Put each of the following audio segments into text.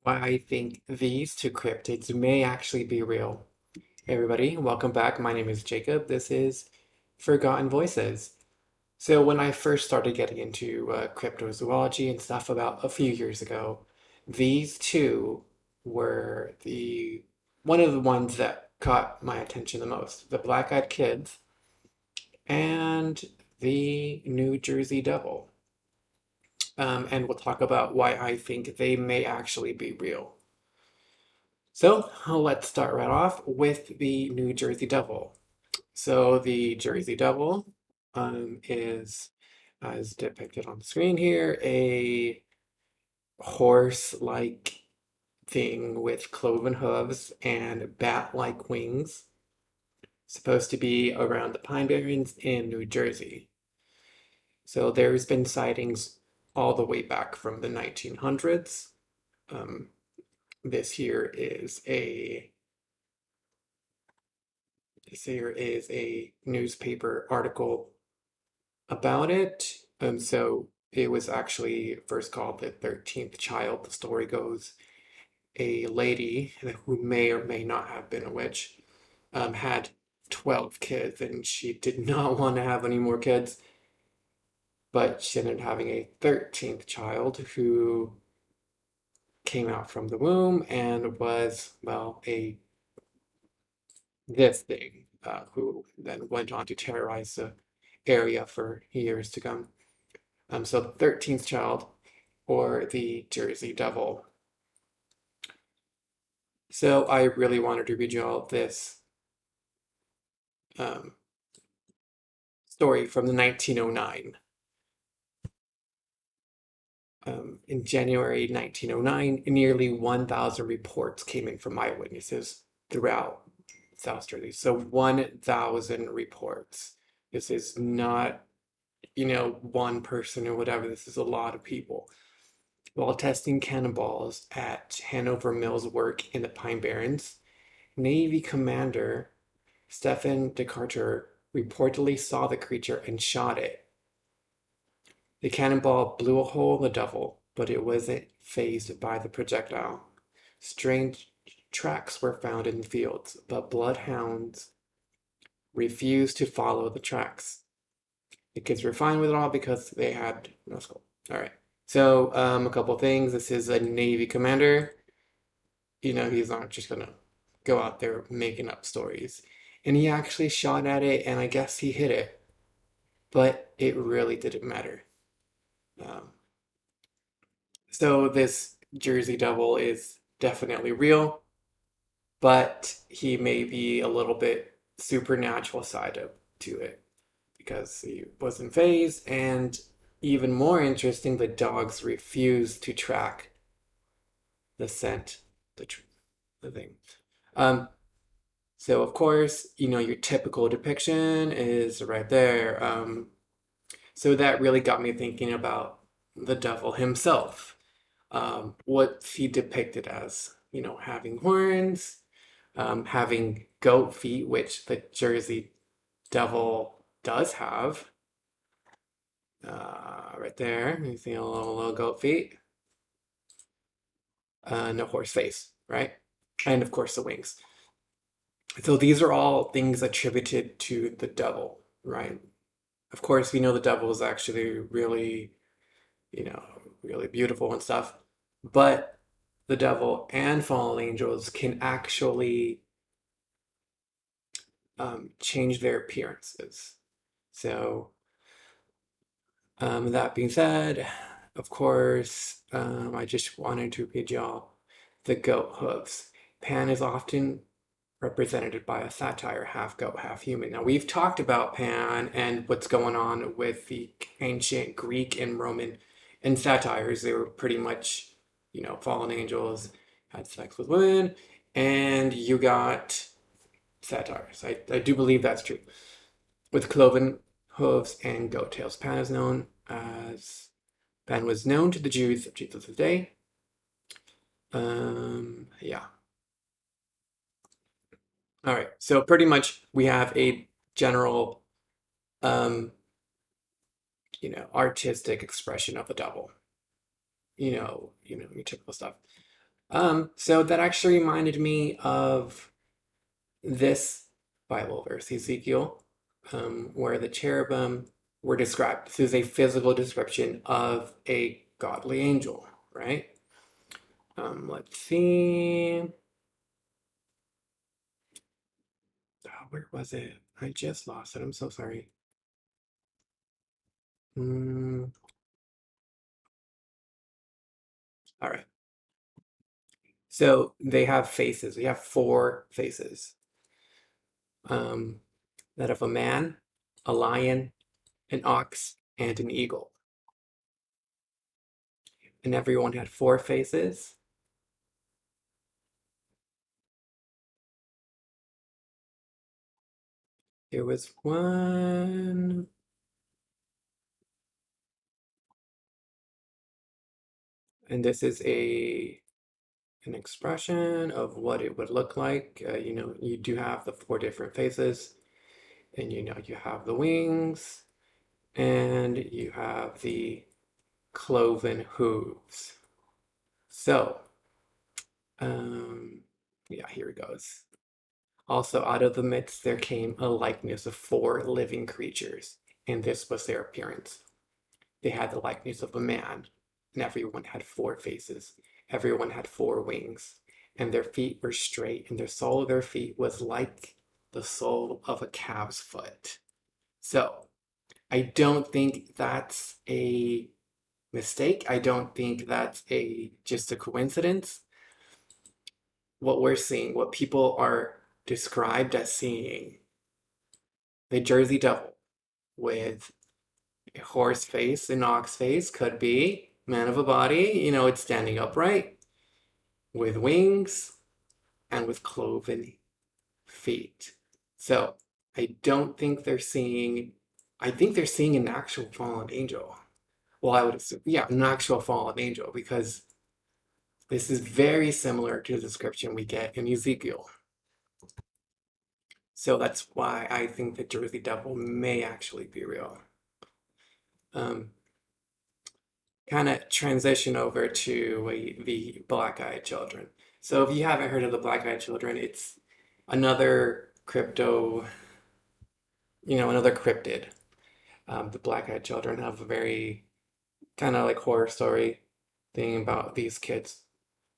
why I think these two cryptids may actually be real. Hey everybody, welcome back. My name is Jacob. This is Forgotten Voices. So when I first started getting into cryptozoology and stuff about a few years ago, these two were the one of the ones that caught my attention the most. The Black-Eyed Kids and the New Jersey Devil. And we'll talk about why I think they may actually be real. So let's start right off with the New Jersey Devil. So the Jersey Devil is, as depicted on the screen here, a horse-like thing with cloven hooves and bat-like wings, supposed to be around the Pine Barrens in New Jersey. So there's been sightings all the way back from the 1900s. Um, this here is a newspaper article about it. So it was actually first called the 13th Child. The story goes a lady who may or may not have been a witch had 12 kids and she did not want to have any more kids, but she ended up having a 13th child who came out from the womb and was, well, this thing, who then went on to terrorize the area for years to come. So the 13th child, or the Jersey Devil. So I really wanted to read you all this um, story from the 1909. In January 1909, nearly 1,000 reports came in from eyewitnesses throughout South Jersey. So 1,000 reports. This is not, one person or whatever. This is a lot of people. While testing cannonballs at Hanover Mills work in the Pine Barrens, Navy Commander Stephen Decatur reportedly saw the creature and shot it. The cannonball blew a hole in the devil, but it wasn't phased by the projectile. Strange tracks were found in the fields, but bloodhounds refused to follow the tracks. The kids were fine with it all because they had no skull. All right. So, a couple things. This is a Navy commander. He's not just gonna go out there making up stories. And he actually shot at it, and I guess he hit it, but it really didn't matter. Um, so this Jersey Devil is definitely real, but he may be a little bit supernatural side to it because he wasn't phased, and even more interesting, the dogs refused to track the scent, the the thing. Um, so of course, your typical depiction is right there. So that really got me thinking about the devil himself. What's he depicted as? Having horns, having goat feet, which the Jersey Devil does have. Right there, you see a little goat feet. No horse face, right? And of course the wings. So these are all things attributed to the devil, right? Of course, we know the devil is actually really, you know, really beautiful and stuff, but the devil and fallen angels can actually change their appearances. So, that being said, of course, I just wanted to read y'all the goat hooves. Pan is often represented by a satyr, half goat, half human. Now, we've talked about Pan and what's going on with the ancient Greek and Roman and satyrs. They were pretty much, fallen angels, had sex with women, and you got satyrs. I do believe that's true. With cloven hooves and goat tails. Pan was known to the Jews of Jesus' day. Yeah. All right. So pretty much we have a general, um, artistic expression of the devil. Your typical stuff. So that actually reminded me of this Bible verse, Ezekiel, where the cherubim were described. This is a physical description of a godly angel, right? Let's see. Where was it? I just lost it. I'm so sorry. Mm, all right. So they have faces. We have four faces. Um, that of a man, a lion, an ox, and an eagle. And everyone had four faces. There was one. And this is an expression of what it would look like. You do have the four different faces, and you have the wings, and you have the cloven hooves. So, um, yeah, here it goes. Also, out of the midst there came a likeness of four living creatures, and this was their appearance. They had the likeness of a man, and everyone had four faces. Everyone had four wings, and their feet were straight, and the sole of their feet was like the sole of a calf's foot. So, I don't think that's a mistake. I don't think that's a just a coincidence. What we're seeing, what people are described as seeing, the Jersey Devil with a horse face, an ox face, could be man of a body, it's standing upright with wings and with cloven feet. So I don't think they're seeing, I think they're seeing an actual fallen angel. Well, I would assume, yeah, an actual fallen angel, because this is very similar to the description we get in Ezekiel. So that's why I think the Jersey Devil may actually be real. Um, Kind of transition over to the Black-Eyed Children. So if you haven't heard of the Black-Eyed Children, it's another another cryptid. The Black-Eyed Children have a very kind of like horror story thing about these kids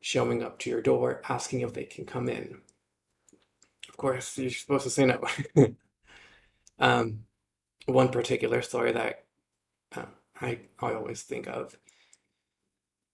showing up to your door, asking if they can come in. Of course, you're supposed to say no. Um, One particular story that uh, I always think of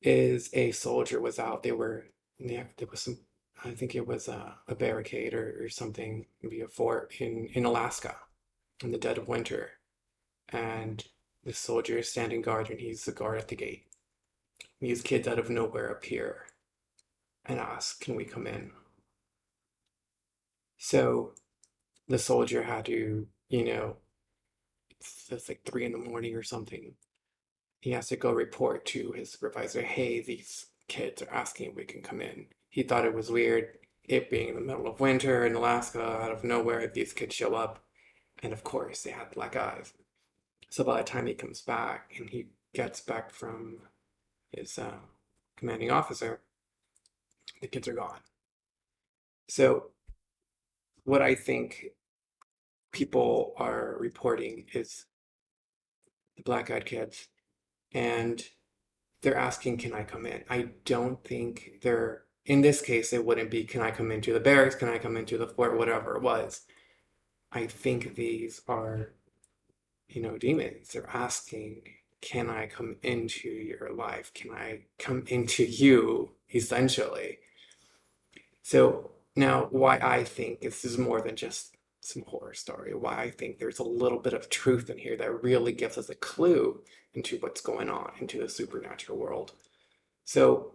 is a soldier was out. Yeah, there was some, I think it was a barricade or something, maybe a fort in Alaska in the dead of winter. And the soldier is standing guard and he's the guard at the gate. These kids out of nowhere appear and ask, can we come in? So the soldier had to, it's like 3 in the morning or something. He has to go report to his supervisor, hey, these kids are asking if we can come in. He thought it was weird, it being in the middle of winter in Alaska, out of nowhere, these kids show up. And of course, they had black eyes. So by the time he comes back and he gets back from his commanding officer, the kids are gone. So what I think people are reporting is the black-eyed kids, and they're asking, can I come in? I don't think they're, in this case, it wouldn't be, can I come into the barracks? Can I come into the fort? Whatever it was. I think these are, demons. They're asking, can I come into your life? Can I come into you, essentially? So now, why I think this is more than just some horror story, why I think there's a little bit of truth in here that really gives us a clue into what's going on into the supernatural world. So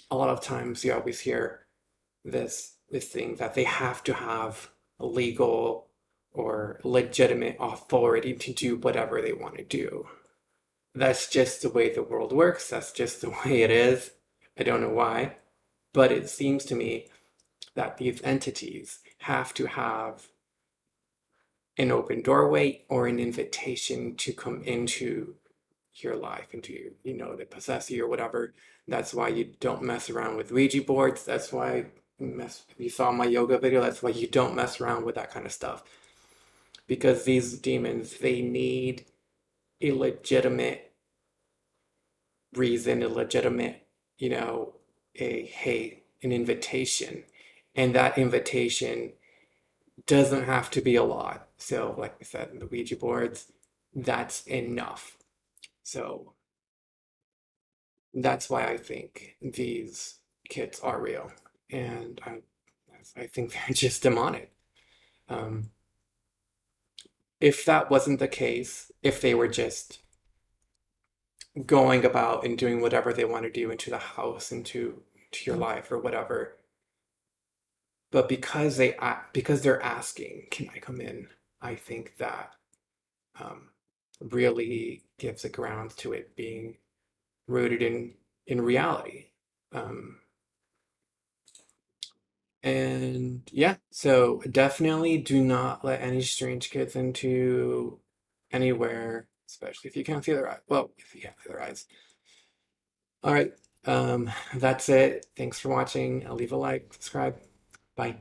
a lot of times you always hear this thing that they have to have a legal or legitimate authority to do whatever they want to do. That's just the way the world works. That's just the way it is. I don't know why, but it seems to me that these entities have to have an open doorway or an invitation to come into your life, into your, you know, they possess you or whatever. That's why you don't mess around with Ouija boards. That's why you saw my yoga video. That's why you don't mess around with that kind of stuff. Because these demons, they need a legitimate reason, a legitimate, you know, an invitation. And that invitation doesn't have to be a lot. So, like I said, the Ouija boards, that's enough. So that's why I think these kids are real. And I think they're just demonic. Um, if that wasn't the case, if they were just going about and doing whatever they want to do into the house, to your life or whatever, but because they're asking, can I come in? I think that um, really gives a ground to it being rooted in reality. Um, and yeah, so definitely do not let any strange kids into anywhere, especially if you can't see their eyes. Well, if you can't see their eyes. All right, that's it. Thanks for watching. I'll leave a like, subscribe. Bye.